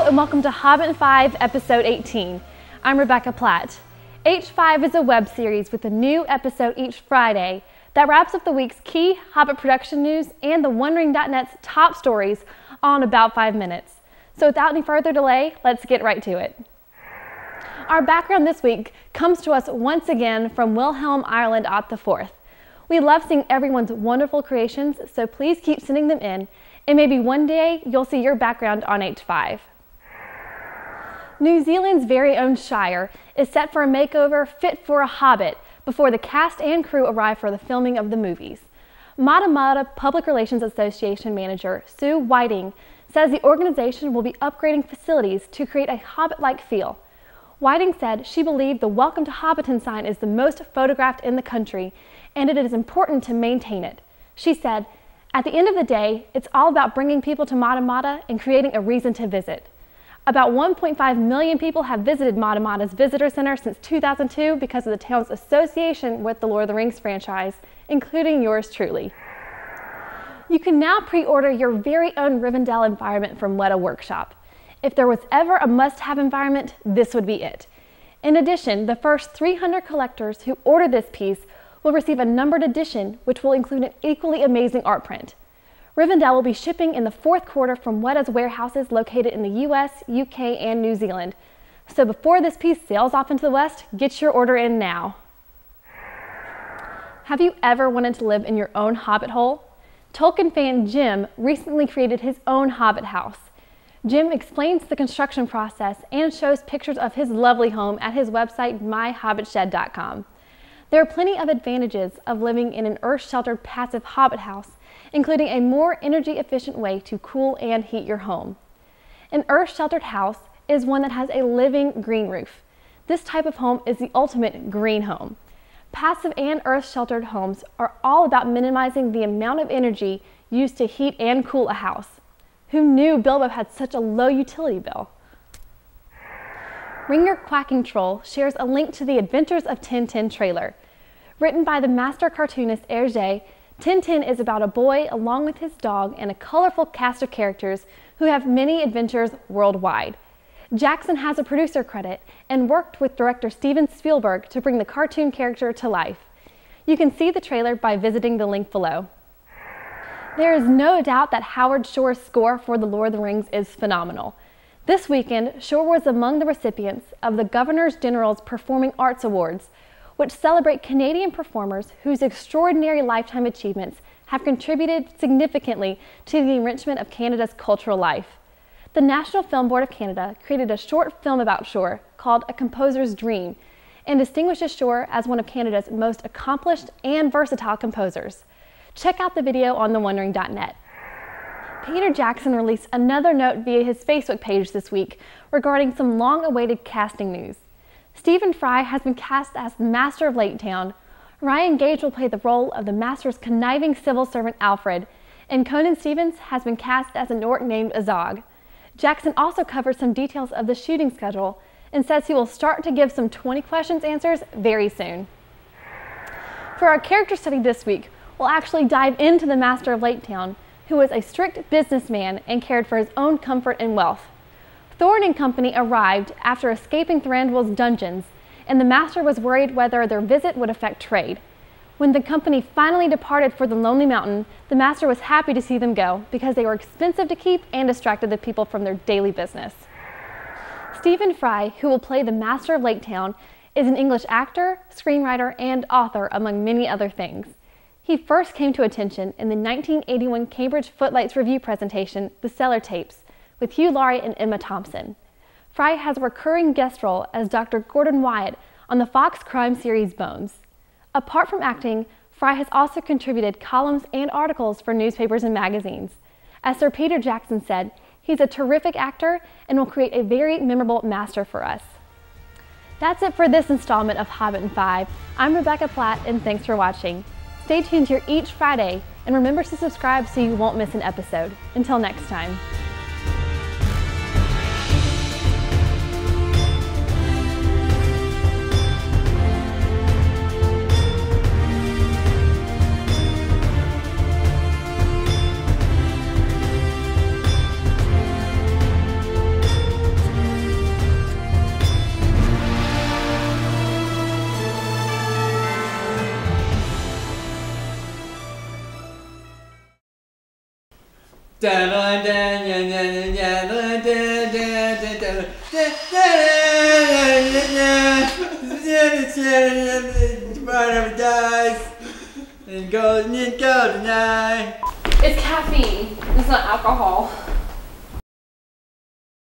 and welcome to Hobbit 5, Episode 18. I'm Rebecca Platt. H5 is a web series with a new episode each Friday that wraps up the week's key Hobbit production news and the OneRing.net's top stories all in about 5 minutes. So without any further delay, let's get right to it. Our background this week comes to us once again from Wilhelm Ireland Ott IV. We love seeing everyone's wonderful creations, so please keep sending them in, and maybe one day you'll see your background on H5. New Zealand's very own Shire is set for a makeover fit for a Hobbit before the cast and crew arrive for the filming of the movies. Matamata Public Relations Association manager Sue Whiting says the organization will be upgrading facilities to create a Hobbit-like feel. Whiting said she believed the Welcome to Hobbiton sign is the most photographed in the country, and it is important to maintain it. She said, "At the end of the day, it's all about bringing people to Matamata and creating a reason to visit." About 1.5 million people have visited Matamata's visitor center since 2002 because of the town's association with the Lord of the Rings franchise, including yours truly. You can now pre-order your very own Rivendell environment from Weta Workshop. If there was ever a must-have environment, this would be it. In addition, the first 300 collectors who order this piece will receive a numbered edition, which will include an equally amazing art print. Rivendell will be shipping in the fourth quarter from Weta's warehouses located in the US, UK, and New Zealand. So before this piece sails off into the West, get your order in now. Have you ever wanted to live in your own Hobbit hole? Tolkien fan Jim recently created his own Hobbit house. Jim explains the construction process and shows pictures of his lovely home at his website, myhobbitshed.com. There are plenty of advantages of living in an earth-sheltered passive Hobbit house, including a more energy-efficient way to cool and heat your home. An earth-sheltered house is one that has a living green roof. This type of home is the ultimate green home. Passive and earth-sheltered homes are all about minimizing the amount of energy used to heat and cool a house. Who knew Bilbo had such a low utility bill? Ringer Quacking Troll shares a link to the Adventures of Tintin trailer. Written by the master cartoonist Hergé, Tintin is about a boy along with his dog and a colorful cast of characters who have many adventures worldwide. Jackson has a producer credit and worked with director Steven Spielberg to bring the cartoon character to life. You can see the trailer by visiting the link below. There is no doubt that Howard Shore's score for The Lord of the Rings is phenomenal. This weekend, Shore was among the recipients of the Governor General's Performing Arts Awards, which celebrate Canadian performers whose extraordinary lifetime achievements have contributed significantly to the enrichment of Canada's cultural life. The National Film Board of Canada created a short film about Shore called A Composer's Dream and distinguishes Shore as one of Canada's most accomplished and versatile composers. Check out the video on the OneRing.net. Peter Jackson released another note via his Facebook page this week regarding some long-awaited casting news. Stephen Fry has been cast as the Master of Laketown, Ryan Gage will play the role of the Master's conniving civil servant Alfred, and Conan Stevens has been cast as an orc named Azog. Jackson also covers some details of the shooting schedule and says he will start to give some 20 questions answers very soon. For our character study this week, we'll actually dive into the Master of Laketown, who was a strict businessman and cared for his own comfort and wealth. Thorne and company arrived after escaping Thranduil's dungeons, and the Master was worried whether their visit would affect trade. When the company finally departed for the Lonely Mountain, the Master was happy to see them go because they were expensive to keep and distracted the people from their daily business. Stephen Fry, who will play the Master of Laketown, is an English actor, screenwriter, and author, among many other things. He first came to attention in the 1981 Cambridge Footlights Review presentation, The Cellar Tapes, with Hugh Laurie and Emma Thompson. Fry has a recurring guest role as Dr. Gordon Wyatt on the Fox crime series Bones. Apart from acting, Fry has also contributed columns and articles for newspapers and magazines. As Sir Peter Jackson said, he's a terrific actor and will create a very memorable Master for us. That's it for this installment of Hobbit 5. I'm Rebecca Platt, and thanks for watching. Stay tuned here each Friday, and remember to subscribe so you won't miss an episode. Until next time. Dies and goes tonight. It's caffeine. It's not alcohol.